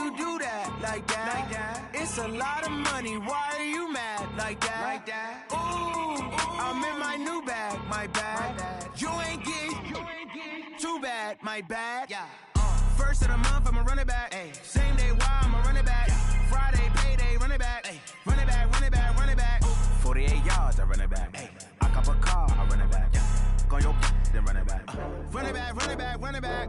you do that like that? It's a lot of money. Why are you mad like that? Ooh, I'm in my new bag, my bad. You ain't get too bad, my bad. Yeah. First of the month, I'ma run it back. Ay. Same day, why I'ma run it back. Friday, payday, run it back. Ay. Run it back, run it back, run it back. 48 yards, I run it back. Ay. I cop a car, I run it back. Yeah. Go on your then run it back. Run it back, run it back, run it back.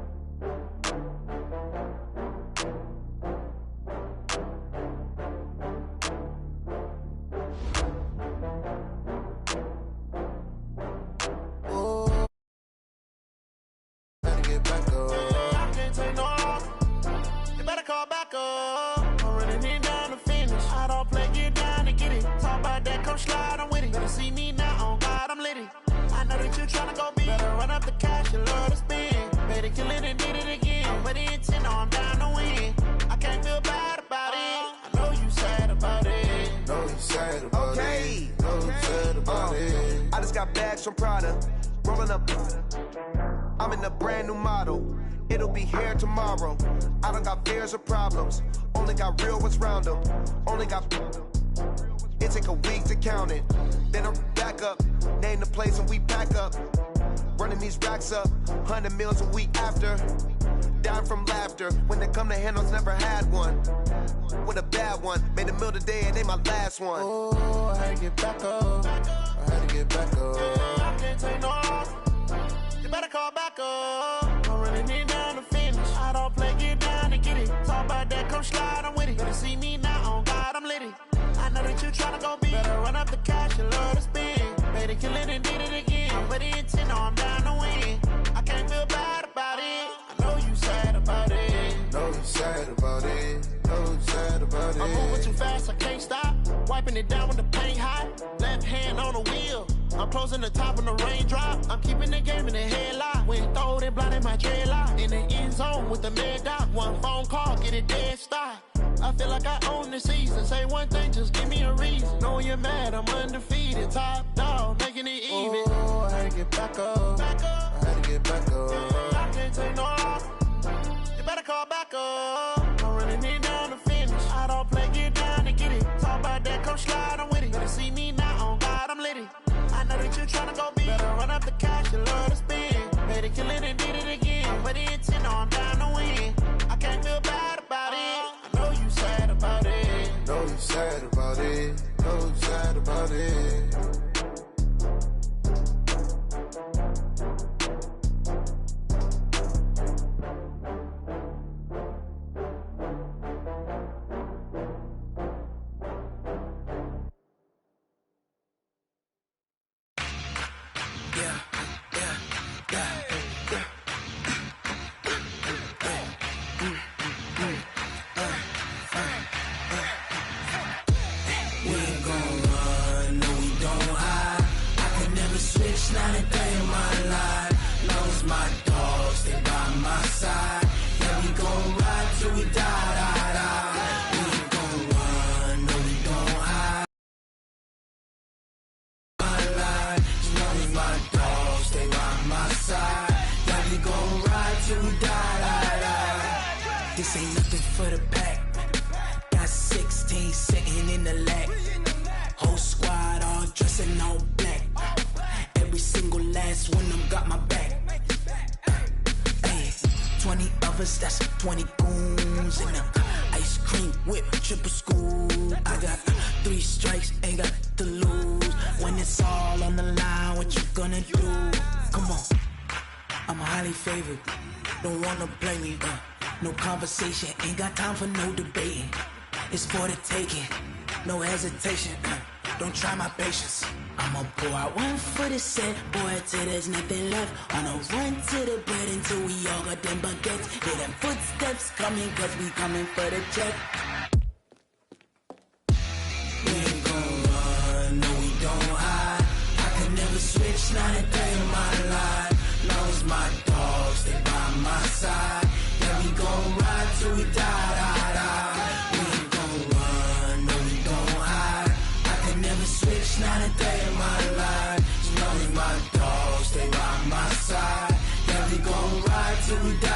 Slide, I'm with it. Better see me now, on God, I'm lit it. I know that you tryna go big. Better run up the cash, you love to spend. Better kill it and did it again. I'm with the intent, I'm down to win. I can't feel bad about it. I know you sad about it. Know you sad about it. Know you sad about it. I just got bags from Prada. Rolling up. I'm in a brand new model. It'll be here tomorrow. I don't got fears or problems. Only got real ones round them. Only got. It take a week to count it. Then I'm back up. Name the place and we pack up. Running these racks up. 100 meals a week after. Down from laughter. When they come to handles, never had one. With a bad one. Made a meal today and they my last one. Oh, I had to get back up. I had to get back up. I can't take no loss. You better call back up. I'm running it down to finish. I don't play, get down to get it. Talk about that, come slide, I'm with it. Better see me now, on God, I'm lit it. I know that you tryna go big. Better run up the cash, you love to spend. Better kill it and did it again. I'm with the intent, I'm down to win. I can't feel bad about it. I know you sad about it. Know you sad about it. Know you sad about it. I'm moving too fast, I can't stop. Wiping it down with the paint hot. Left hand on the wheel. I'm closing the top on the raindrop. I'm keeping the game in the headlock. When throwed it, blinding my dreadlock. In the end zone with the mad dot. One phone call, get it dead stop. I feel like I own the season. Say one thing, just give me a reason. Knowing you're mad, I'm undefeated. Top dog, making it even. Oh, I had to get back up. I had to get back up. I can't take no loss. You better call back up. I'm running it down to finish. I don't play, get down to get it. Talk about that, come slide, I'm with it. Better see me now, on God, I'm lit it. I know that you tryna go big. Better run up the cash, you love to spend. Better kill it and did it again. I'm with the intent, I'm down to win. I can't feel bad about it. I know you sad about it. Know you sad about it. Know you sad about it. Not a day in my life. Lost my dogs, stay by my side. Yeah, we gon' ride till we die. We ain't gon' run, no we don't hide. My life, as long as my dogs stay by my side. Yeah, we gon' ride till we die. This ain't nothing for the pack. Got 16 sitting in the lap. Whole squad all dressing all black. Every single last one of them got my back. Hey, 20 of us, that's 20 goons in the ice cream whip, triple scoop. I got 3 strikes, ain't got to lose. When it's all on the line, what you gonna do? Come on, I'm highly favored. Don't wanna play me, no conversation, ain't got time for no debating. It's for the taking, no hesitation. Don't try my patience. I'ma pour out one for the set, boy, till there's nothing left. On a run to the bread until we all got them baguettes. Hear them footsteps coming, cause we coming for the check. We ain't gon' run, no we don't hide. I could never switch, not a day in my life. Long as my dogs stay by my side. Yeah, we gon' ride till we die. We ain't gon' run, no we don't hide. I could never switch, not a day in my life. As long as my dogs stay by my side. Yeah, we gon' ride till we die.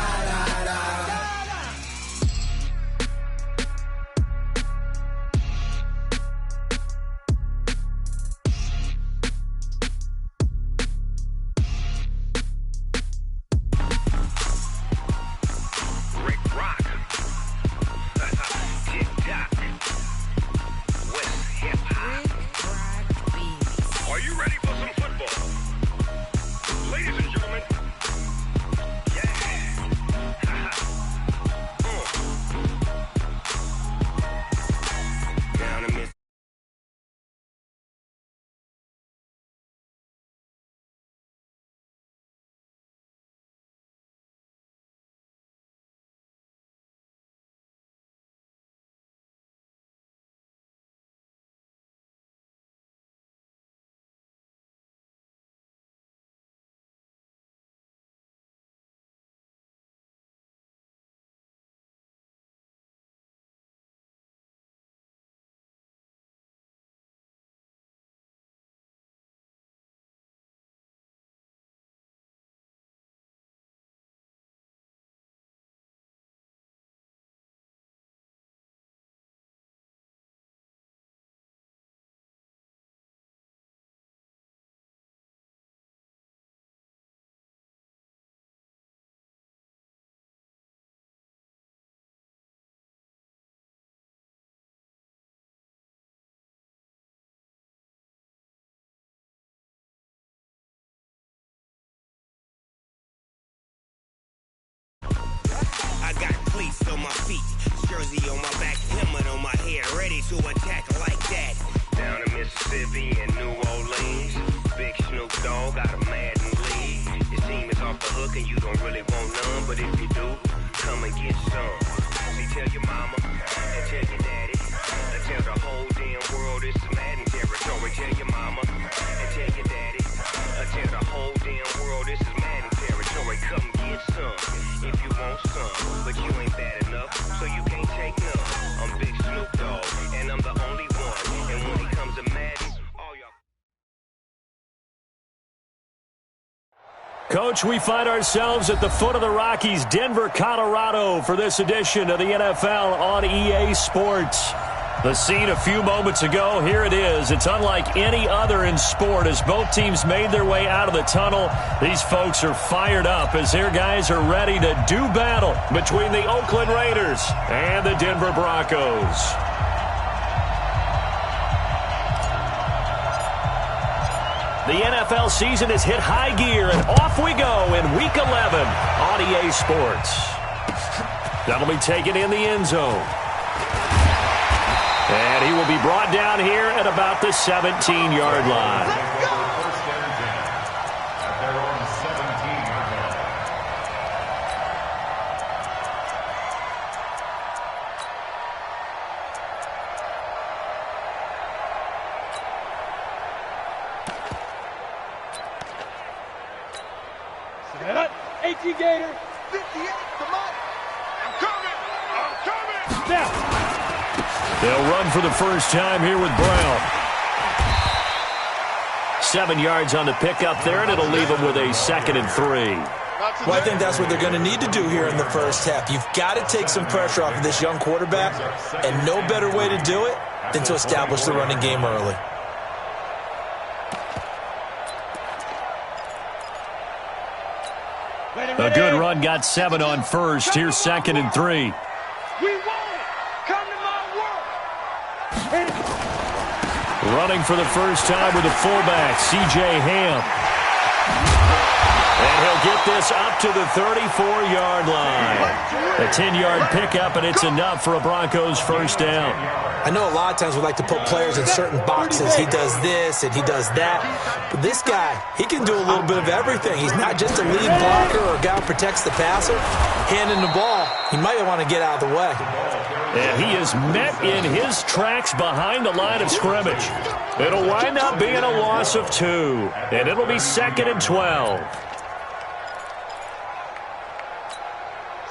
Crocs on my feet, jersey on my back, helmet on my head, ready to attack like that. Down in Mississippi and New Orleans, Big Snoop Dogg got a Madden league. Your team is off the hook and you don't really want none, but if you do, come and get some. See, tell your mama and tell your daddy, and tell the whole damn world it's Madden territory. Tell your mama and tell your daddy, and tell the whole damn world this is Madden territory. Come get some if you want some, but you ain't bad enough, so you can't take none. I'm Big Snoop Dogg, and I'm the only one. And when it comes to Madden, all y'all. Coach, we find ourselves at the foot of the Rockies, Denver, Colorado, for this edition of the NFL on EA Sports. The scene a few moments ago, here it is. It's unlike any other in sport as both teams made their way out of the tunnel. These folks are fired up as their guys are ready to do battle between the Oakland Raiders and the Denver Broncos. The NFL season has hit high gear, and off we go in Week 11 on EA Sports. That'll be taken in the end zone. And he will be brought down here at about the 17-yard line. Set up, 18 Gator. 58, come on. I'm coming. Snap. They'll run for the first time here with Brown. 7 yards on the pickup there, and it'll leave them with a 2nd and 3. Well, I think that's what they're going to need to do here in the first half. You've got to take some pressure off of this young quarterback, and no better way to do it than to establish the running game early. A good run, got 7 on first. Here's 2nd and 3. We want it. Come to my world. Running for the first time with the fullback, C.J. Ham. And he'll get this up to the 34-yard line. A 10-yard pickup, and it's enough for a Broncos first down. I know a lot of times we like to put players in certain boxes. He does this and he does that. But this guy, he can do a little bit of everything. He's not just a lead blocker or a guy who protects the passer. Handing the ball, he might want to get out of the way. And he is met in his tracks behind the line of scrimmage. It'll wind up being a loss of 2. And it'll be 2nd and 12.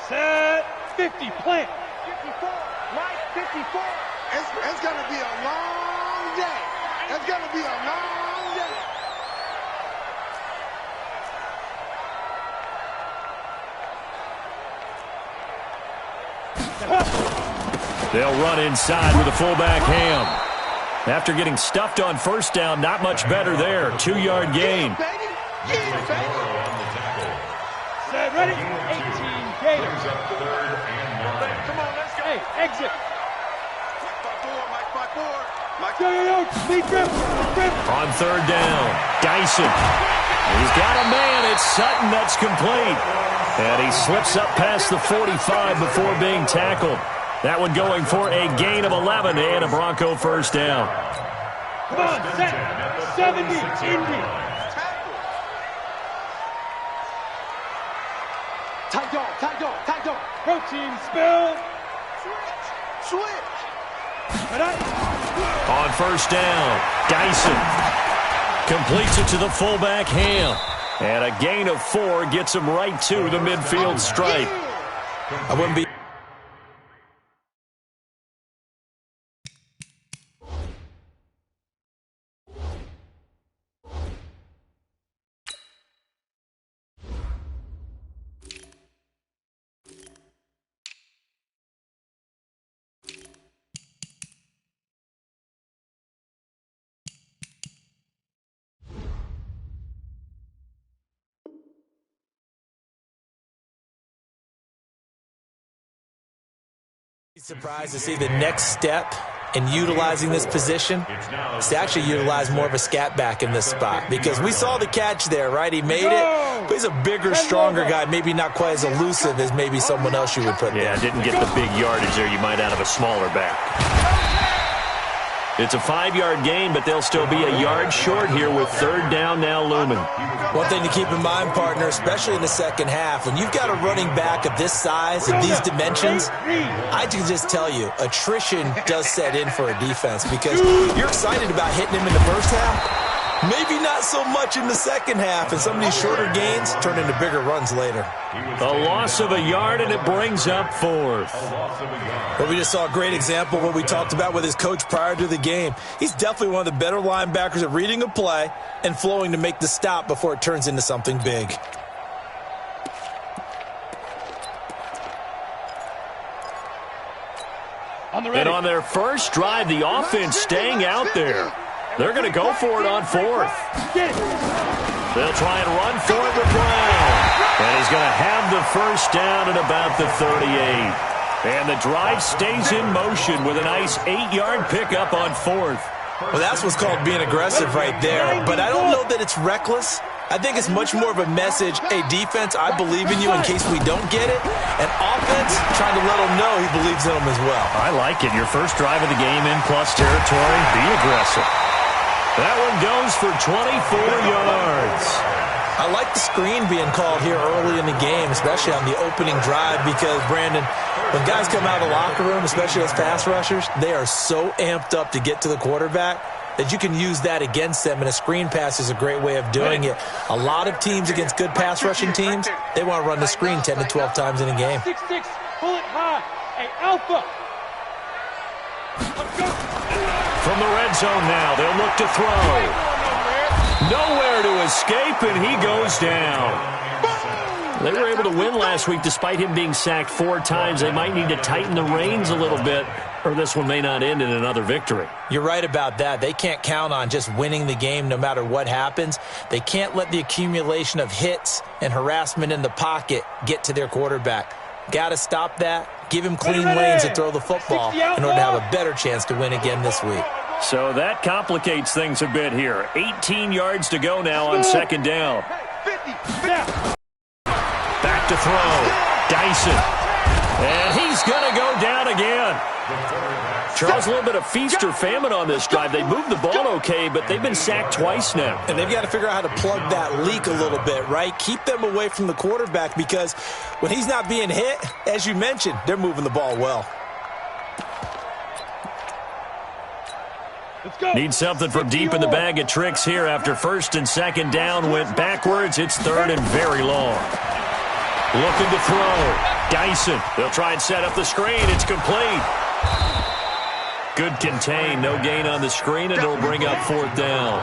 Set 50, plant. 54, Mike, 54. It's going to be a long day. It's going to be a long day. They'll run inside with the fullback Ham. After getting stuffed on first down, not much better there. 2-yard gain. Set, ready, 18 Gators. Come on, let's go. Hey, exit. Mike by four. Yo, speed grip. On 3rd down, Dyson. He's got a man. It's Sutton that's complete. And he slips up past the 45 before being tackled. That one going for a gain of 11 and a Bronco first down. Come on, set. 70, Indy. Tight dog. Protein spill. Switch. On first down, Dyson completes it to the fullback Ham. And a gain of 4 gets him right to the midfield stripe. I wouldn't be... surprised to see the next step in utilizing this position is to actually utilize more of a scat back in this spot, because we saw the catch there, right? He made it, but he's a bigger, stronger guy, maybe not quite as elusive as maybe someone else you would put there. Yeah, didn't get the big yardage there you might out of a smaller back. It's a 5-yard gain, but they'll still be a yard short here with third down now looming. One thing to keep in mind, partner, especially in the second half, when you've got a running back of this size and these dimensions, I can just tell you, attrition does set in for a defense, because you're excited about hitting him in the first half. Maybe not so much in the second half, and some of these shorter gains turn into bigger runs later. A loss of a yard, and it brings up fourth. Well, we just saw a great example of what we talked about with his coach prior to the game. He's definitely one of the better linebackers at reading a play and flowing to make the stop before it turns into something big. And on their first drive, the offense staying out there. They're going to go for it on fourth. They'll try and run for it with Brown. And he's going to have the first down at about the 38. And the drive stays in motion with a nice 8-yard pickup on fourth. Well, that's what's called being aggressive right there. But I don't know that it's reckless. I think it's much more of a message, hey, defense, I believe in you in case we don't get it. And offense, trying to let him know he believes in them as well. I like it. Your first drive of the game in plus territory, be aggressive. That one goes for 24 yards. I like the screen being called here early in the game, especially on the opening drive, because, Brandon, when guys come out of the locker room, especially as pass rushers, they are so amped up to get to the quarterback that you can use that against them, and a screen pass is a great way of doing it. A lot of teams against good pass rushing teams, they want to run the screen 10 to 12 times in a game. 6-6, pull it high, hey, Alpha. From the red zone now, they'll look to throw. Nowhere to escape, and he goes down. They were able to win last week despite him being sacked 4 times. They might need to tighten the reins a little bit, or this one may not end in another victory. You're right about that. They can't count on just winning the game no matter what happens. They can't let the accumulation of hits and harassment in the pocket get to their quarterback. Got to stop that. Give him clean lanes to throw the football in order to have a better chance to win again this week. So that complicates things a bit here. 18 yards to go now on second down. Back to throw. Dyson. And he's going to go down again. Charles, a little bit of feast or famine on this drive. They moved the ball okay, but they've been sacked twice now. And they've got to figure out how to plug that leak a little bit, right? Keep them away from the quarterback, because when he's not being hit, as you mentioned, they're moving the ball well. Need something from deep in the bag of tricks here after first and second down went backwards. It's third and very long. Looking to throw. Dyson. They'll try and set up the screen. It's complete. Good contain. No gain on the screen, and it'll bring up fourth down.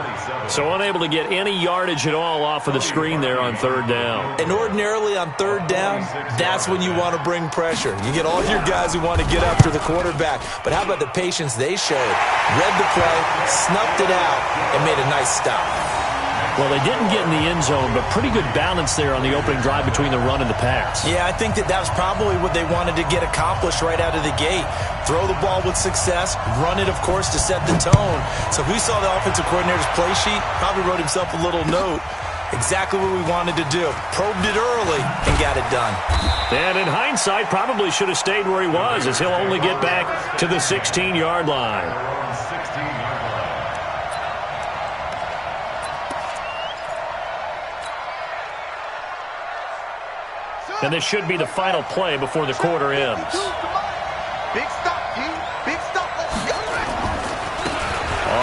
So unable to get any yardage at all off of the screen there on third down. And ordinarily on third down, that's when you want to bring pressure. You get all your guys who want to get after the quarterback. But how about the patience they showed? Read the play, snuffed it out, and made a nice stop. Well, they didn't get in the end zone, but pretty good balance there on the opening drive between the run and the pass. Yeah, I think that was probably what they wanted to get accomplished right out of the gate. Throw the ball with success, run it, of course, to set the tone. So if we saw the offensive coordinator's play sheet, probably wrote himself a little note. Exactly what we wanted to do. Probed it early and got it done. And in hindsight, probably should have stayed where he was, as he'll only get back to the 16-yard line. And this should be the final play before the quarter ends. Big stop, G. Big stop. Let's go.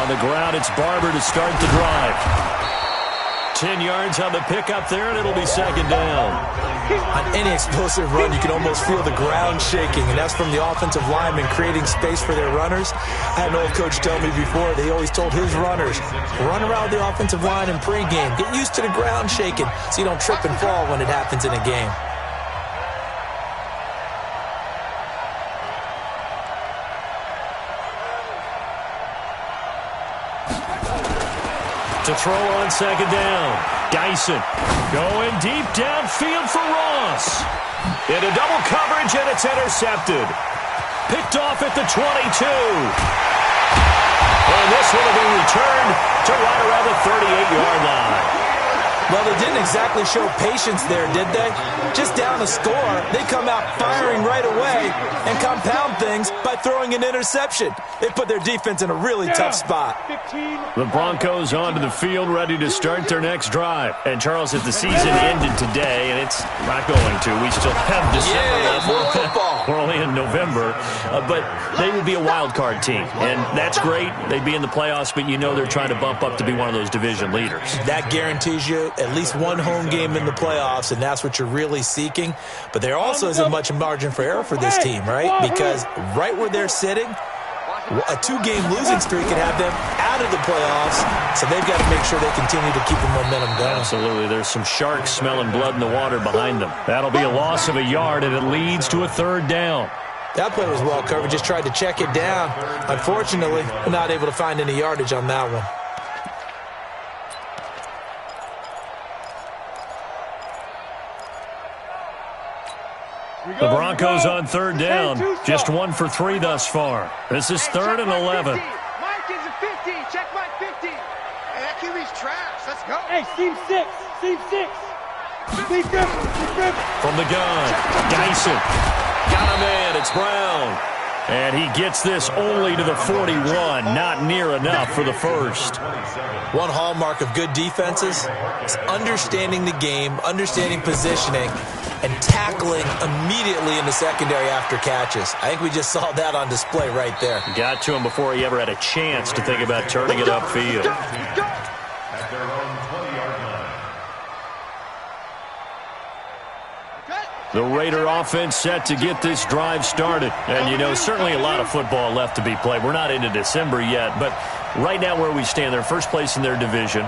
On the ground, it's Barber to start the drive. 10 yards on the pickup there, and it'll be second down. On any explosive run, you can almost feel the ground shaking, and that's from the offensive linemen creating space for their runners. I had an old coach tell me before, they always told his runners, run around the offensive line in pregame. Get used to the ground shaking so you don't trip and fall when it happens in a game. To throw on second down. Dyson going deep downfield for Ross. Into double coverage, and it's intercepted. Picked off at the 22. And this one will be returned to right around the 38-yard line. Well, they didn't exactly show patience there, did they? Just down a score, they come out firing right away and compound things by throwing an interception. They put their defense in a really tough spot. The Broncos onto the field, ready to start their next drive. And, Charles, if the season ended today, and it's not going to, we still have December left. More football. We're only in November. But they would be a wild card team. And that's great. They'd be in the playoffs, but you know they're trying to bump up to be one of those division leaders. That guarantees you at least one home game in the playoffs, and that's what you're really seeking. But there also isn't much margin for error for this team, right? Because right where they're sitting, a two-game losing streak can have them out of the playoffs, so they've got to make sure they continue to keep the momentum going. Absolutely. There's some sharks smelling blood in the water behind them. That'll be a loss of a yard, and it leads to a third down. That play was well covered. Just tried to check it down. Unfortunately, we're not able to find any yardage on that one. The Broncos on third down. Just 1 for 3 thus far. This is 3rd and 11. Mike is a 50. Check Mike 50. Hey, that QB's trash. Let's go. Hey, seam 6. Seam 6. Seam 5. From the gun, Dyson. Got him in. It's Brown. And he gets this only to the 41. Not near enough for the first. One hallmark of good defenses is understanding the game, understanding positioning, and tackling immediately in the secondary after catches. I think we just saw that on display right there. Got to him before he ever had a chance to think about turning it upfield. At their own 20-yard line. The Raider offense set to get this drive started. And, you know, certainly a lot of football left to be played. We're not into December yet, but right now where we stand, they're first place in their division,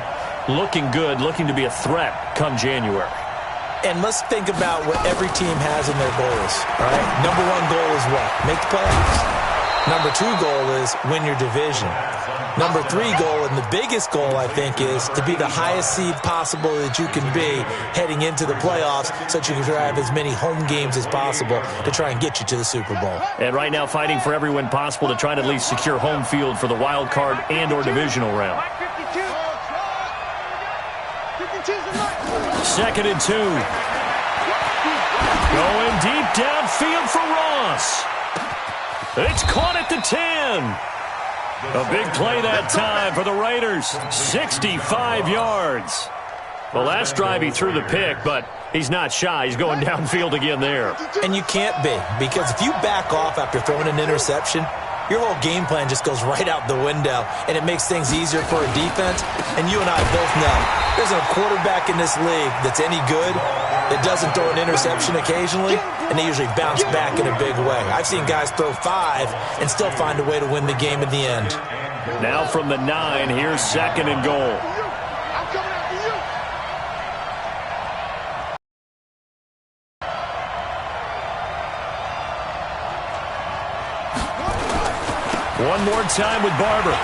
looking good, looking to be a threat come January. And let's think about what every team has in their goals, all right? Number 1 goal is what? Make the playoffs. Number 2 goal is win your division. Number 3 goal, and the biggest goal, I think, is to be the highest seed possible that you can be heading into the playoffs so that you can have as many home games as possible to try and get you to the Super Bowl. And right now fighting for every win possible to try to at least secure home field for the wild card and or divisional round. 2nd and 2. Going deep downfield for Ross. It's caught at the 10. A big play that time for the Raiders. 65 yards. Well, last drive he threw the pick, but he's not shy. He's going downfield again there. And you can't be, because if you back off after throwing an interception, your whole game plan just goes right out the window, and it makes things easier for a defense. And you and I both know there's a quarterback in this league that's any good that doesn't throw an interception occasionally, and they usually bounce back in a big way. I've seen guys throw 5 and still find a way to win the game in the end. Now from the 9, here's 2nd and goal. One more time with Barber.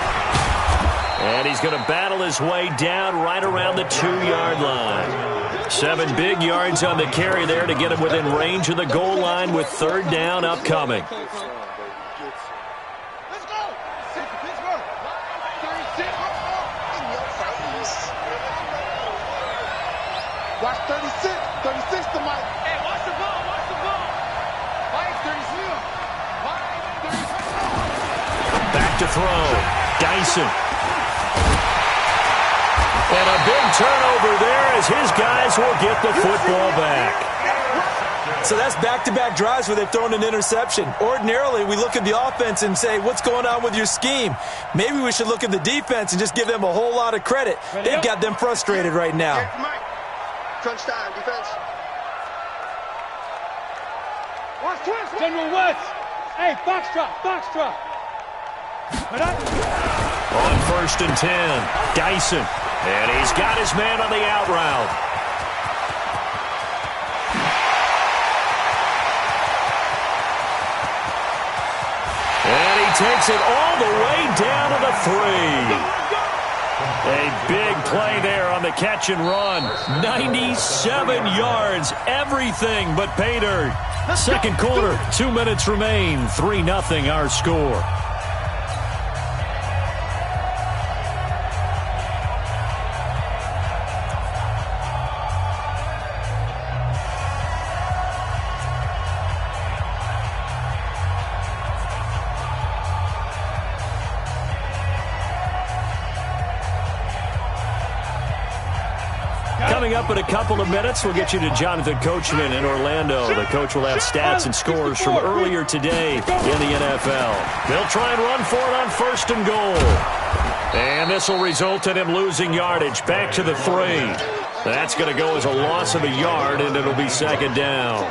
And he's going to battle his way down right around the 2-yard line. 7 big yards on the carry there to get him within range of the goal line with 3rd down upcoming. Watch 36. 36 to Mike. Hey, watch the ball. Watch the ball. Mike, 36. Back to throw. Dyson. And a big turnover there as his guys will get the football back. So that's back-to-back drives where they've thrown an interception. Ordinarily, we look at the offense and say, what's going on with your scheme? Maybe we should look at the defense and just give them a whole lot of credit. They've got them frustrated right now. Crunch time, defense. Watch twist. General Woods. Hey, foxtrot. Foxtrot. On 1st and 10, Dyson. And he's got his man on the out route. And he takes it all the way down to the 3. A big play there on the catch and run. 97 yards, everything but pay dirt. 2nd quarter, 2 minutes remain, 3-0 our score. Coming up in a couple of minutes, we'll get you to Jonathan Coachman in Orlando. The coach will have stats and scores from earlier today in the NFL. They'll try and run for it on 1st and goal. And this will result in him losing yardage. Back to the 3. That's going to go as a loss of a yard, and it'll be 2nd down.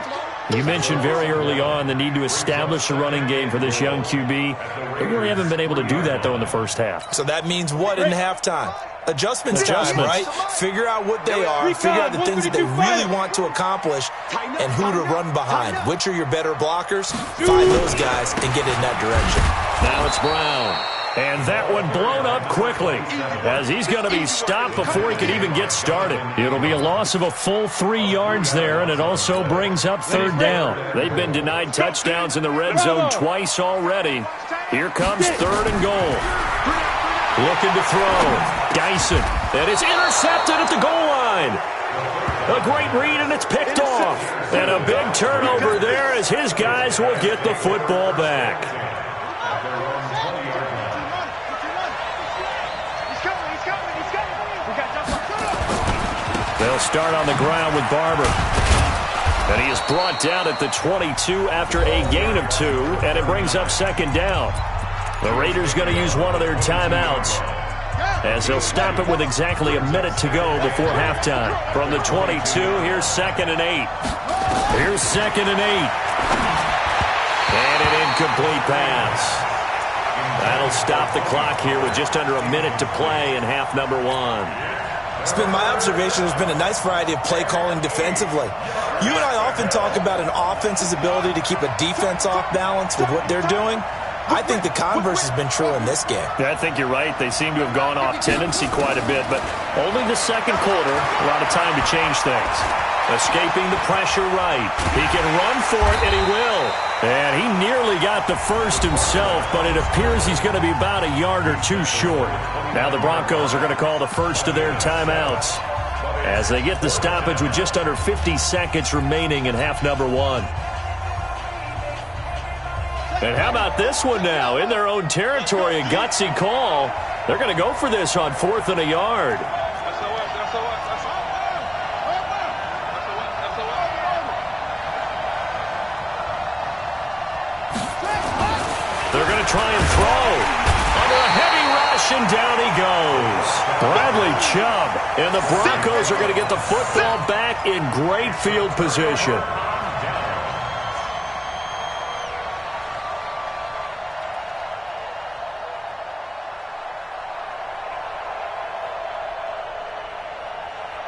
You mentioned very early on the need to establish a running game for this young QB. They really haven't been able to do that, though, in the first half. So that means what in halftime? Adjustments time, right? Figure out what they are, figure out the things that they really want to accomplish, and who to run behind. Which are your better blockers? Find those guys and get in that direction. Now it's Brown. And that one blown up quickly as he's going to be stopped before he could even get started. It'll be a loss of a full 3 yards there, and it also brings up 3rd down. They've been denied touchdowns in the red zone twice already. Here comes 3rd and goal. Looking to throw. Dyson. And it's intercepted at the goal line. A great read, and it's picked off. And a big turnover there as his guys will get the football back. They'll start on the ground with Barber. And he is brought down at the 22 after a gain of 2, and it brings up 2nd down. The Raiders going to use one of their timeouts as they'll stop it with exactly a minute to go before halftime. From the 22, here's 2nd and 8. Here's 2nd and 8. And an incomplete pass. That'll stop the clock here with just under a minute to play in half number 1. It's been my observation there's been a nice variety of play calling defensively. You and I often talk about an offense's ability to keep a defense off balance with what they're doing. I think the converse has been true in this game. Yeah, I think you're right. They seem to have gone off tendency quite a bit, but only the 2nd quarter, a lot of time to change things. Escaping the pressure right. He can run for it, and he will. And he nearly got the first himself, but it appears he's going to be about a yard or 2 short. Now the Broncos are going to call the first of their timeouts as they get the stoppage with just under 50 seconds remaining in half number 1. And how about this one now? In their own territory, a gutsy call. They're going to go for this on 4th and a yard. They're going to try and throw. Under a heavy rush, and down he goes. Bradley Chubb. And the Broncos are going to get the football back in great field position.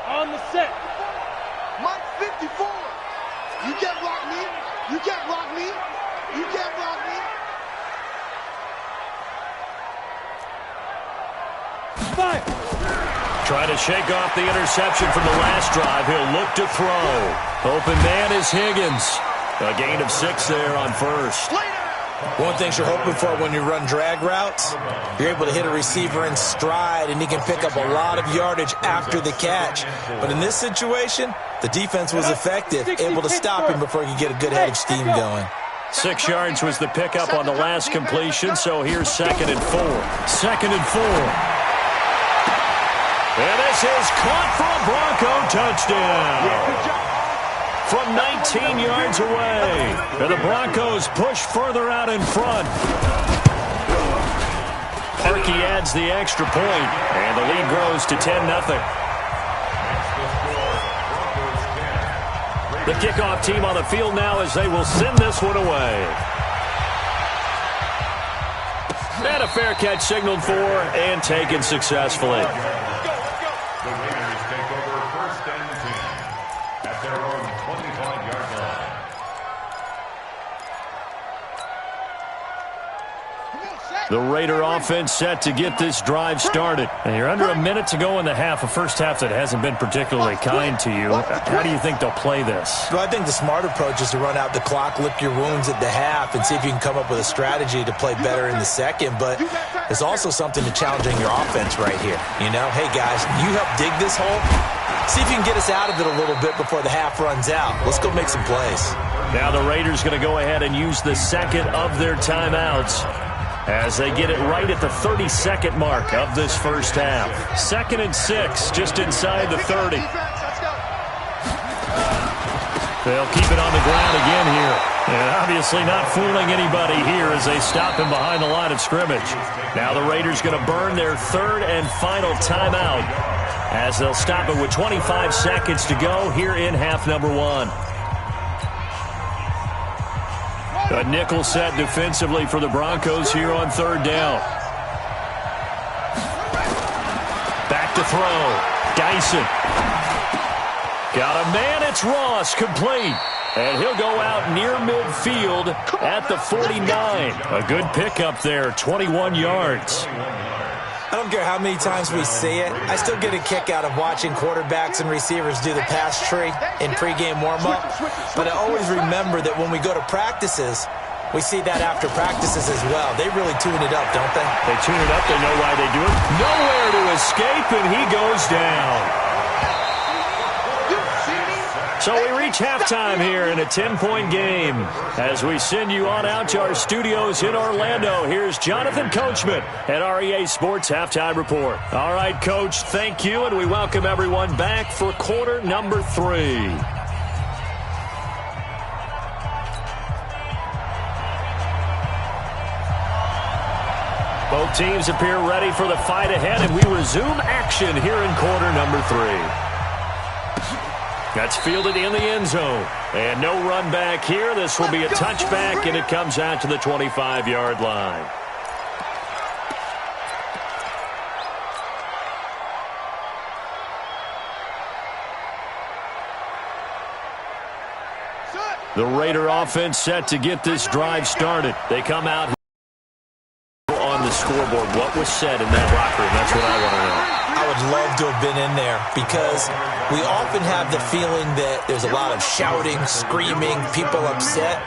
On the set. Mike 54. You can't block me. You can't block me. You can't block me. Fire. Trying to shake off the interception from the last drive. He'll look to throw. Open man is Higgins. A gain of 6 there on 1st. One thing you're hoping for when you run drag routes, you're able to hit a receiver in stride, and he can pick up a lot of yardage after the catch. But in this situation, the defense was effective, able to stop him before he could get a good head of steam going. 6 yards was the pickup on the last completion, so here's 2nd and 4. 2nd and 4. And this is caught for a Bronco touchdown. From 19 yards away. And the Broncos push further out in front. Parkey adds the extra point, and the lead grows to 10-0. The kickoff team on the field now as they will send this one away. And a fair catch signaled for and taken successfully. The Raider offense set to get this drive started. And you're under a minute to go in the half, a first half that hasn't been particularly kind to you. How do you think they'll play this? Well, I think the smart approach is to run out the clock, lick your wounds at the half, and see if you can come up with a strategy to play better in the second. But there's also something to challenging your offense right here. You know, hey, guys, you help dig this hole. See if you can get us out of it a little bit before the half runs out. Let's go make some plays. Now the Raiders going to go ahead and use the second of their timeouts as they get it right at the 32nd mark of this first half. 2nd and 6, just inside the 30. They'll keep it on the ground again here. And obviously not fooling anybody here as they stop him behind the line of scrimmage. Now the Raiders going to burn their third and final timeout as they'll stop it with 25 seconds to go here in half number 1. A nickel set defensively for the Broncos here on third down. Back to throw. Dyson. Got a man, it's Ross, complete. And he'll go out near midfield at the 49. A good pickup there, 21 yards. I don't care how many times we see it. I still get a kick out of watching quarterbacks and receivers do the pass tree in pregame warm-up. But I always remember that when we go to practices, we see that after practices as well. They really tune it up, don't they? They tune it up. They know why they do it. Nowhere to escape, and he goes down. So we reach halftime here in a 10-point game. As we send you on out to our studios in Orlando, here's Jonathan Coachman at REA Sports Halftime Report. All right, Coach, thank you, and we welcome everyone back for quarter number 3. Both teams appear ready for the fight ahead, and we resume action here in quarter number 3. That's fielded in the end zone. And no run back here. This will be a touchback, and it comes out to the 25-yard line. The Raider offense set to get this drive started. They come out on the scoreboard. What was said in that locker room? That's what I want to know. I would love to have been in there because we often have the feeling that there's a lot of shouting, screaming, people upset.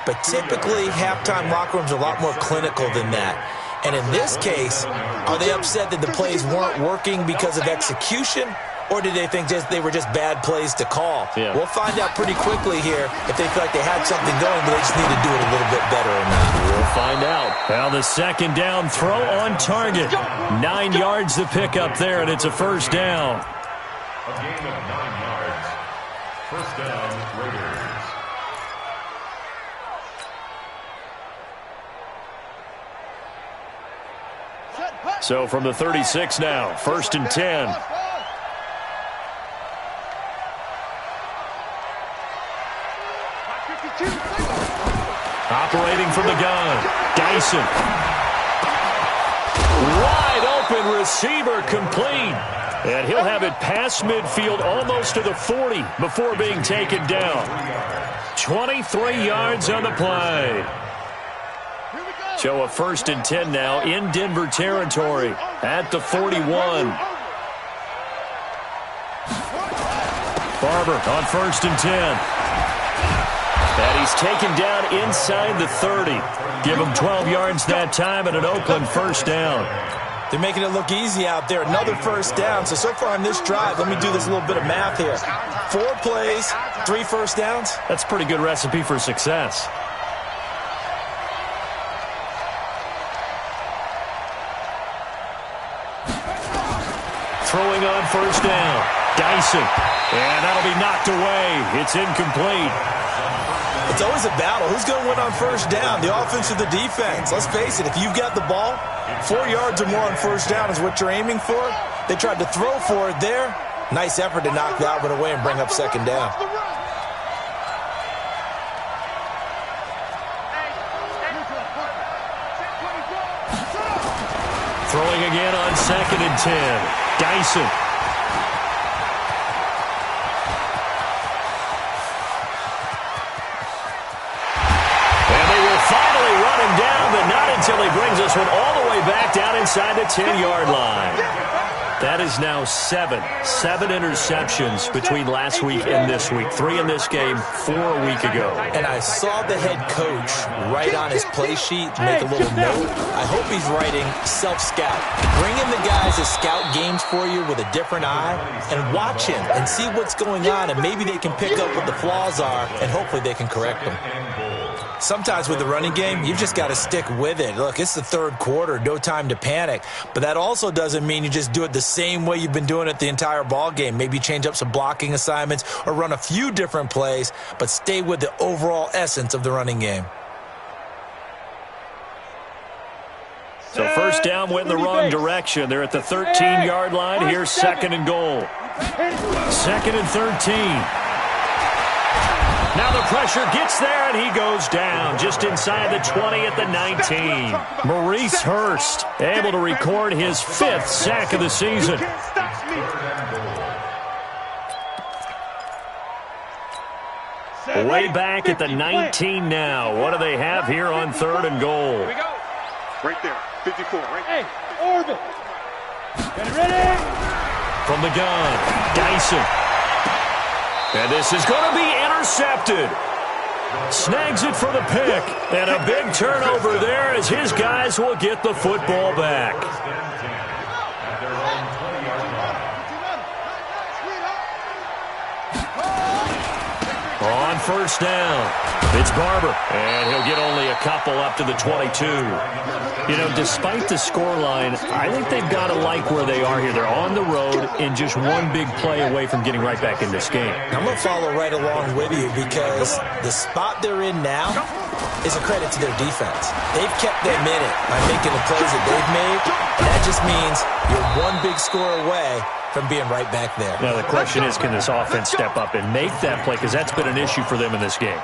But typically, halftime locker rooms are a lot more clinical than that. And in this case, are they upset that the plays weren't working because of execution? Or did they think they were just bad plays to call? Yeah. We'll find out pretty quickly here if they feel like they had something going, but they just need to do it a little bit better or not. We'll find out. Now the second down throw on target. 9 yards to pick up there, and it's a first down. A gain of 9 yards. First down, Raiders. So from the 36 now, first and 10. Operating from the gun, Dyson. Wide open receiver, complete. And he'll have it past midfield almost to the 40 before being taken down. 23 yards on the play. So a first and 10 now in Denver territory at the 41. Barber on first and 10. And he's taken down inside the 30. Give him 12 yards that time and an Oakland first down. They're making it look easy out there. Another first down. So far on this drive, let me do this little bit of math here. 4 plays, 3 first downs. That's a pretty good recipe for success. Throwing on first down. Dyson. And that'll be knocked away. It's incomplete. It's always a battle. Who's going to win on first down, the offense or the defense? Let's face it, if you've got the ball, 4 yards or more on first down is what you're aiming for. They tried to throw for it there. Nice effort to knock that one away and bring up second down. Throwing again on second and 10. Dyson. Until he brings this one all the way back down inside the 10-yard line. That is now 7 interceptions between last week and this week. 3 in this game, 4 a week ago. And I saw the head coach write on his play sheet, make a little note. I hope he's writing self-scout. Bring in the guys that scout games for you with a different eye and watch him and see what's going on, and maybe they can pick up what the flaws are, and hopefully they can correct them. sometimes with the running game, you've just got to stick with it. Look, it's the third quarter, no time to panic. But that also doesn't mean you just do it the same way you've been doing it the entire ball game. Maybe change up some blocking assignments or run a few different plays, but stay with the overall essence of the running game. So first down went in the wrong direction. They're at the 13-yard line. Here's second and goal. Second and 13. Now the pressure gets there, and he goes down just inside the 20 at the 19. Maurice Hurst able to record his 5th sack of the season. Way back at the 19 now. What do they have here on third and goal? Here we go. Right there, 54. Right. Hey, orbit. Get it ready. From the gun, Dyson. And this is going to be intercepted. Snags it for the pick. And a big turnover there as his guys will get the football back. On first down, it's Barber, and he'll get only a couple up to the 22. You know, despite the scoreline, I think they've got to like where they are here. They're on the road and just one big play away from getting right back in this game. I'm going to follow right along with you because the spot they're in now is a credit to their defense. They've kept them in it by making the plays that they've made, and that just means you're one big score away from being right back there. Now, the question is, can this offense step up and make that play? Because that's been an issue for them in this game.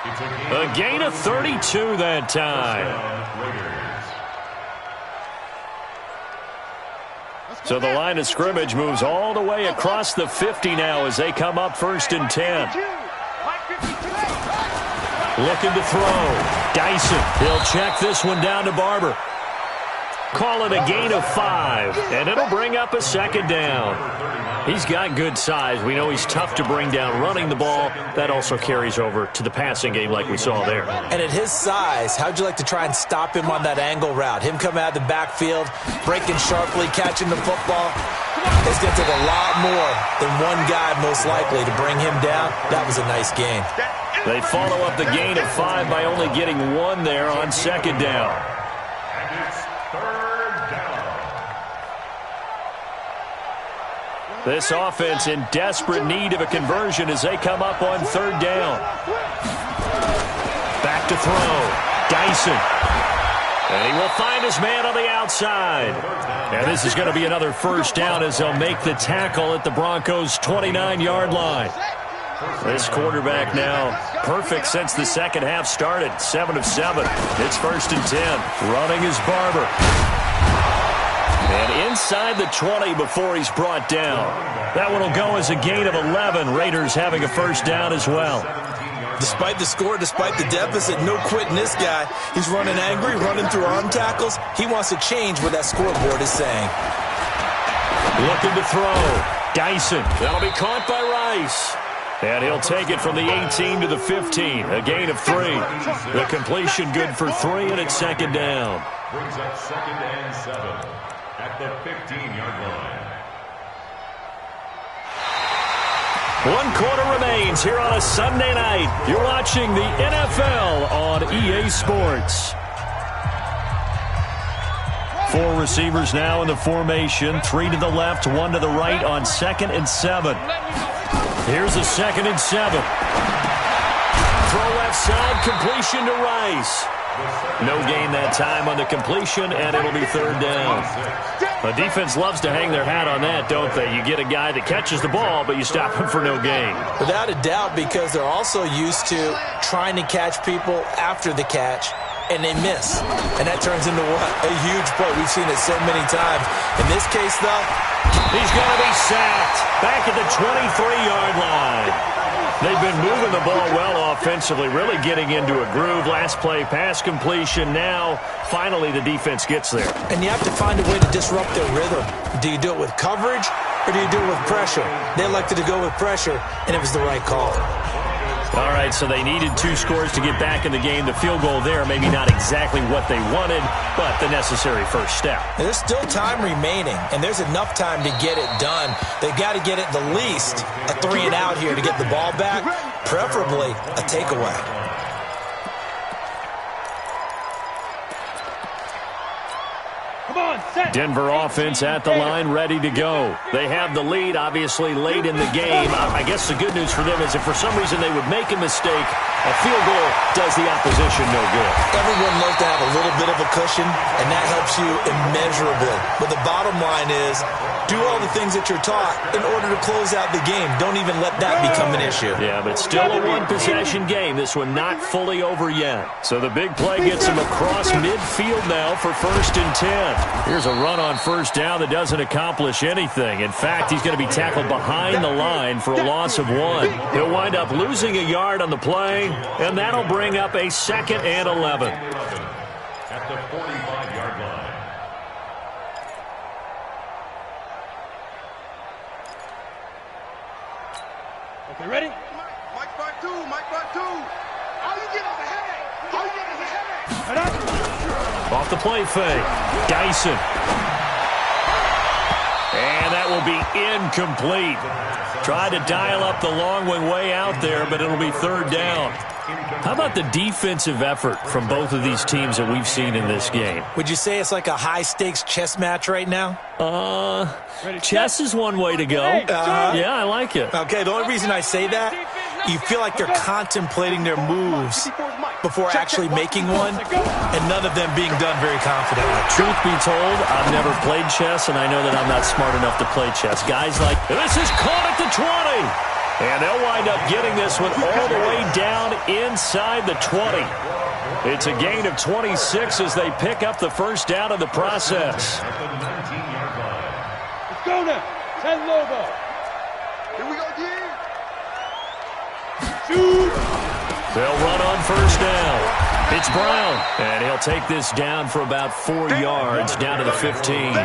A gain of 32 that time. So the line of scrimmage moves all the way across the 50 now as they come up first and 10. Looking to throw. Dyson. He'll check this one down to Barber. Call it a gain of 5, and it'll bring up a second down. He's got good size. We know he's tough to bring down running the ball. That also carries over to the passing game like we saw there. And at his size, how'd you like to try and stop him on that angle route? Him coming out of the backfield, breaking sharply, catching the football. It's going to take a lot more than one guy most likely to bring him down. That was a nice gain. They follow up the gain of 5 by only getting 1 there on second down. This offense in desperate need of a conversion as they come up on third down. Back to throw. Dyson. And he will find his man on the outside. And this is going to be another first down as they'll make the tackle at the Broncos' 29-yard line. This quarterback now perfect since the second half started. 7 of 7. It's first and 10. Running is Barber. And inside the 20 before he's brought down. That one will go as a gain of 11. Raiders having a first down as well. Despite the score, despite the deficit, no quitting this guy. He's running angry, running through arm tackles. He wants to change what that scoreboard is saying. Looking to throw. Dyson. That'll be caught by Rice. And he'll take it from the 18 to the 15. A gain of 3. The completion good for 3, and it's second down. Brings up second and 7 at the 15-yard line. 1 quarter remains here on a Sunday night. You're watching the NFL on EA Sports. 4 receivers now in the formation. 3 to the left, 1 to the right on second and 7. Here's a second and 7. Throw left side, completion to Rice. No gain that time on the completion, and it'll be third down. The defense loves to hang their hat on that, don't they? You get a guy that catches the ball, but you stop him for no gain. Without a doubt, because they're also used to trying to catch people after the catch, and they miss. And that turns into what? A huge play. We've seen it so many times. In this case, though, he's going to be sacked back at the 23-yard line. They've been moving the ball well offensively, really getting into a groove. Last play, pass completion. Now, finally, the defense gets there. And you have to find a way to disrupt their rhythm. Do you do it with coverage, or do you do it with pressure? They elected to go with pressure, and it was the right call. All right, so they needed 2 scores to get back in the game. The field goal there, maybe not exactly what they wanted, but the necessary first step. And there's still time remaining, and there's enough time to get it done. They've got to get it the least a 3 and out here to get the ball back, preferably a takeaway. Denver offense at the line, ready to go. They have the lead, obviously, late in the game. I guess the good news for them is if for some reason they would make a mistake, a field goal does the opposition no good. Everyone loves to have a little bit of a cushion, and that helps you immeasurably. But the bottom line is, do all the things that you're taught in order to close out the game. Don't even let that become an issue. Yeah, but still a one-possession game. This one not fully over yet. So the big play gets him across midfield now for 1st and 10. Here's a run on first down that doesn't accomplish anything. In fact, he's going to be tackled behind the line for a loss of 1. He'll wind up losing a yard on the play, and that'll bring up a 2nd and 11. At the 45-yard line. Okay, ready? Mike Bar 2, Mike Bar 2. All you get is a headache. All you get is a headache. Off the play fake. Dyson. And that will be incomplete. Tried to dial up the long one way out there, but it'll be 3rd down. How about the defensive effort from both of these teams that we've seen in this game? Would you say it's like a high-stakes chess match right now? Chess is one way to go. Yeah, I like it. Okay, the only reason I say that, you feel like they're contemplating their moves before actually making one, and none of them being done very confidently. Truth be told, I've never played chess, and I know that I'm not smart enough to play chess. Guys like, this is caught at the 20. And they'll wind up getting this one all the way down inside the 20. It's a gain of 26 as they pick up the 1st down in the process. Let's go now. 10 Lobo. Here we go, D. Shoot. They'll run on 1st down. It's Brown. And he'll take this down for about 4 yards down to the 15.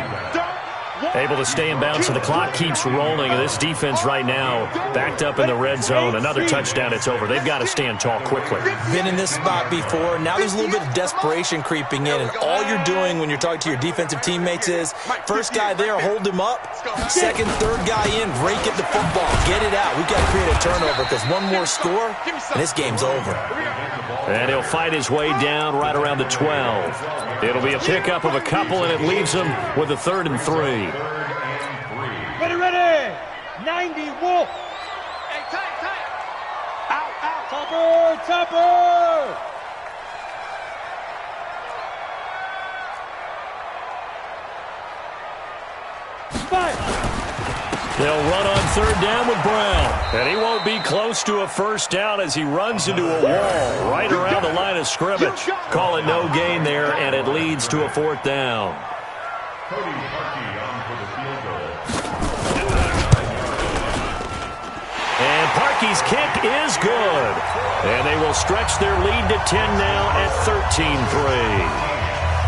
Able to stay in bounds, so the clock keeps rolling. And this defense right now backed up in the red zone. Another touchdown, it's over. They've got to stand tall quickly. Been in this spot before. Now there's a little bit of desperation creeping in. And all you're doing when you're talking to your defensive teammates is, first guy there, hold him up. Second, third guy in, rake at the football. Get it out. We've got to create a turnover because one more score, and this game's over. And he'll fight his way down right around the 12. It'll be a pickup of a couple, and it leaves him with a 3rd and 3. Ready, ready. 90 Wolf. Hey, tight. Out. Topper. Fire. They'll run on 3rd down with Brown. And he won't be close to a 1st down as he runs into a wall right around the line of scrimmage. Call it no gain there, and it leads to a 4th down. Cody Parkey on for the field goal. And Parkey's kick is good. And they will stretch their lead to 10 now at 13-3.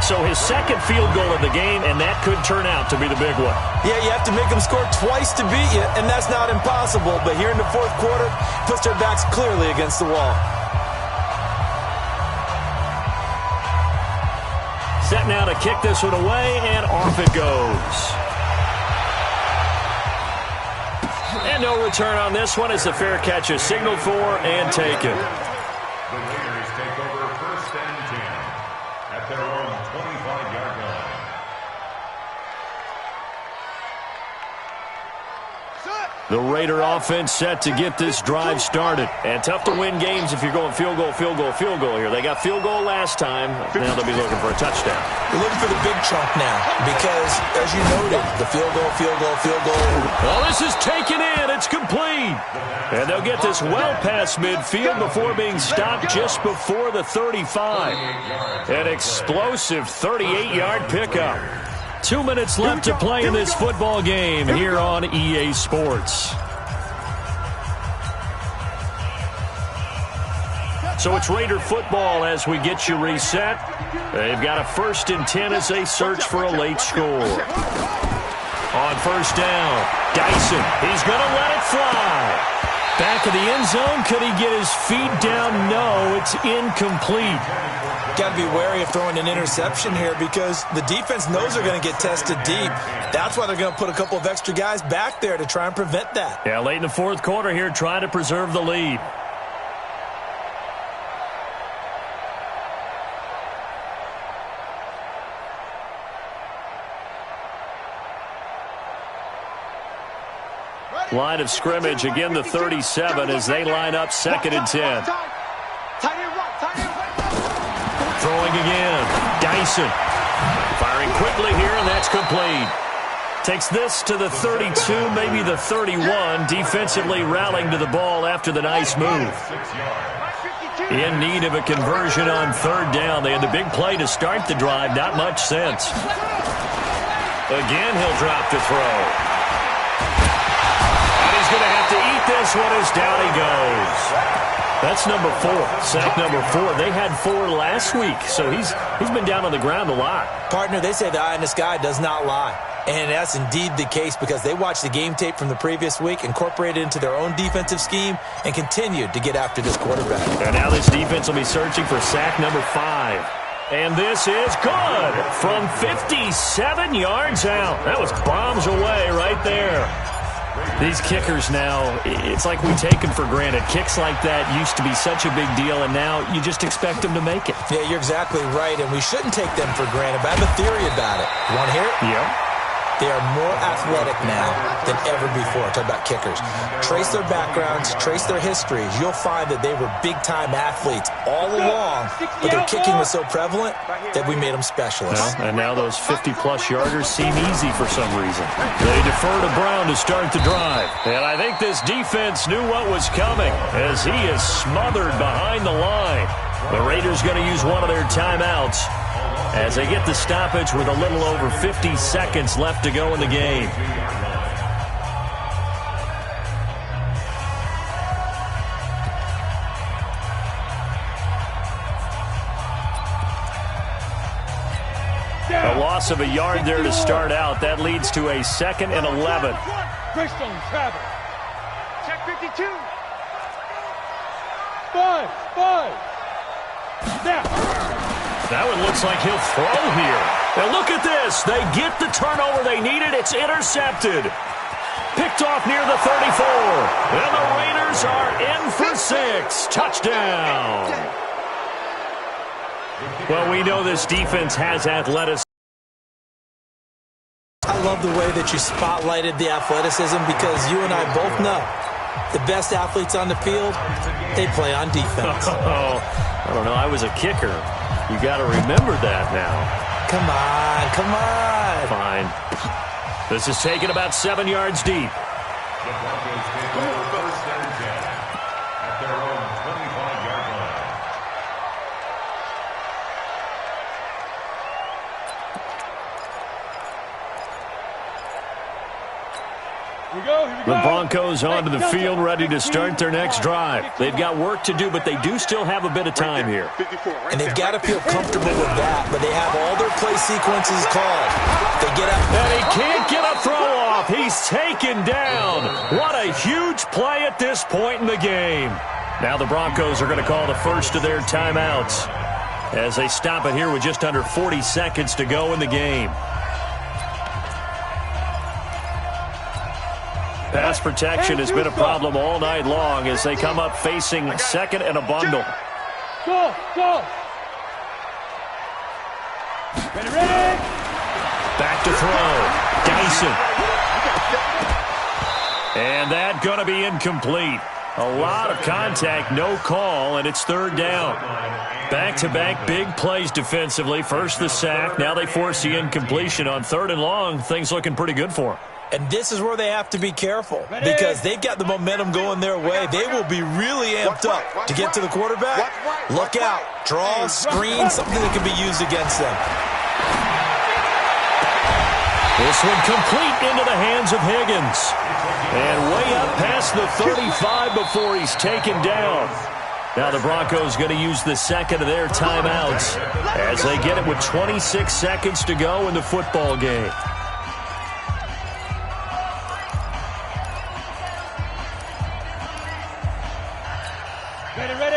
So his 2nd field goal of the game, and that could turn out to be the big one. Yeah, you have to make them score twice to beat you, and that's not impossible. But here in the 4th quarter, puts their backs clearly against the wall. Set now to kick this one away, and off it goes. And no return on this one as the fair catch is signaled for and taken. The Raiders take over 1st and 10 at their own 25-yard line. The Raider offense set to get this drive started. And tough to win games if you're going field goal here. They got field goal last time. Now they'll be looking for a touchdown. We're looking for the big chunk now because, as you noted, the field goal. Oh, this is taken in. It's complete. And they'll get this well past midfield before being stopped just before the 35. An explosive 38-yard pickup. 2 minutes left to play in this football game here on EA Sports. So it's Raider football as we get you reset. They've got a 1st and 10 as they search for a late score. On 1st down, Dyson, he's going to let it fly. Back of the end zone, could he get his feet down? No, it's incomplete. Got to be wary of throwing an interception here because the defense knows they're going to get tested deep. That's why they're going to put a couple of extra guys back there to try and prevent that. Yeah, late in the 4th quarter here, trying to preserve the lead. Line of scrimmage, again the 37 as they line up 2nd and 10. Throwing again. Dyson. Firing quickly here, and that's complete. Takes this to the 32, maybe the 31. Defensively rallying to the ball after the nice move. In need of a conversion on 3rd down. They had the big play to start the drive. Not much sense. Again, he'll drop to throw. And he's going to have to eat this one as down he goes. That's number 4. Sack number 4. They had 4 last week, so he's been down on the ground a lot. Partner, they say the eye in the sky does not lie. And that's indeed the case because they watched the game tape from the previous week, incorporated it into their own defensive scheme, and continued to get after this quarterback. And now this defense will be searching for sack number 5. And this is good from 57 yards out. That was bombs away right there. These kickers now, it's like we take them for granted. Kicks like that used to be such a big deal, and now you just expect them to make it. Yeah, you're exactly right, and we shouldn't take them for granted. But I have a theory about it. You want to hear it? Yeah. They are more athletic now than ever before. Talk about kickers. Trace their backgrounds, trace their histories. You'll find that they were big-time athletes all along, but their kicking was so prevalent that we made them specialists. And now those 50-plus yarders seem easy for some reason. They defer to Brown to start the drive. And I think this defense knew what was coming as he is smothered behind the line. The Raiders going to use one of their timeouts as they get the stoppage with a little over 50 seconds left to go in the game. A loss of a yard there to start out. That leads to a 2nd and 11. Greystone travel. Check 52. 5. Now. That one looks like he'll throw here. Now look at this. They get the turnover they needed. It's intercepted. Picked off near the 34. And the Raiders are in for 6. Touchdown. Well, we know this defense has athleticism. I love the way that you spotlighted the athleticism because you and I both know the best athletes on the field, they play on defense. Oh, I don't know. I was a kicker. You got to remember that now. Come on. Fine. This is taken about 7 yards deep. The Broncos take over 1st and 10 at their own 25-yard line. Here we go. The Broncos onto the field, ready to start their next drive. They've got work to do, but they do still have a bit of time here. And they've got to feel comfortable with that, but they have all their play sequences called. They get up. And he can't get a throw off. He's taken down. What a huge play at this point in the game. Now the Broncos are going to call the first of their timeouts as they stop it here with just under 40 seconds to go in the game. Pass protection has been a problem all night long as they come up facing 2nd and a bundle. Go. Ready. Back to throw. Dyson. And that going to be incomplete. A lot of contact, no call, and it's 3rd down. Back-to-back big plays defensively. First the sack, now they force the incompletion on 3rd and long. Things looking pretty good for them. And this is where they have to be careful because they've got the momentum going their way. They will be really amped up to get to the quarterback. Look out. Draw, screen, something that can be used against them. This one complete into the hands of Higgins. And way up past the 35 before he's taken down. Now the Broncos going to use the 2nd of their timeouts as they get it with 26 seconds to go in the football game.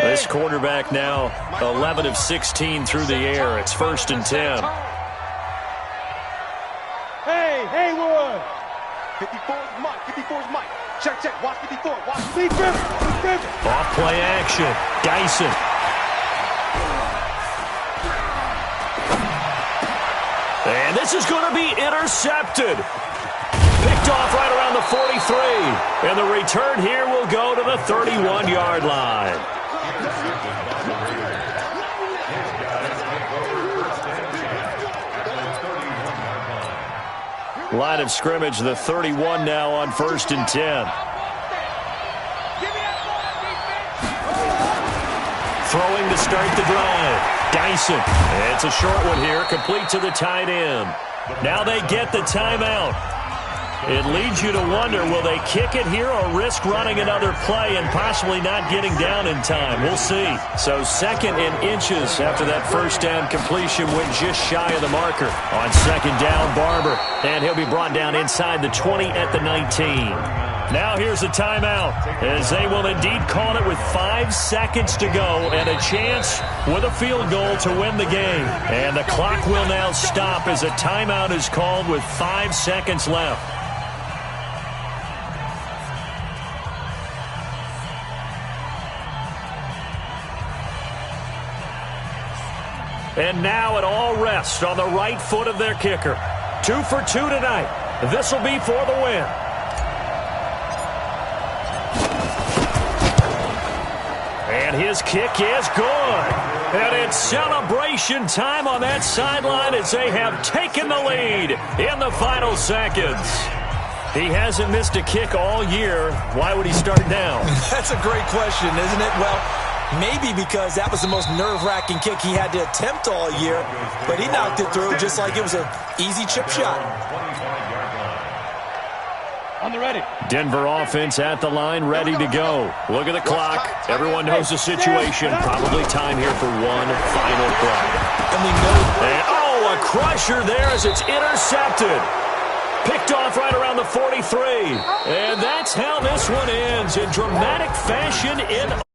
This quarterback now 11 of 16 through the air. It's 1st and 10. Hey, Haywood. 54's Mike. 54's Mike. Check. Watch 54. Watch. Lee Griffin. Off play action. Dyson. And this is going to be intercepted. Picked Picked off right around the 43. And the return here will go to the 31-yard line. Line of scrimmage, the 31 now on 1st and 10. Throwing to start the drive. Dyson. It's a short one here, complete to the tight end. Now they get the timeout. It leads you to wonder, will they kick it here or risk running another play and possibly not getting down in time? We'll see. So 2nd and inches after that first down completion went just shy of the marker. On 2nd down, Barber. And he'll be brought down inside the 20 at the 19. Now here's a timeout, as they will indeed call it with 5 seconds to go and a chance with a field goal to win the game. And the clock will now stop as a timeout is called with 5 seconds left. And now it all rests on the right foot of their kicker. 2 for 2 tonight. This will be for the win. And his kick is good. And it's celebration time on that sideline as they have taken the lead in the final seconds. He hasn't missed a kick all year. Why would he start now? That's a great question, isn't it? Well, maybe because that was the most nerve-wracking kick he had to attempt all year, but he knocked it through just like it was an easy chip shot. On the ready. Denver offense at the line, ready to go. Look at the clock. Everyone knows the situation. Probably time here for one final play. And we know. And, a crusher there as it's intercepted. Picked off right around the 43. And that's how this one ends in dramatic fashion in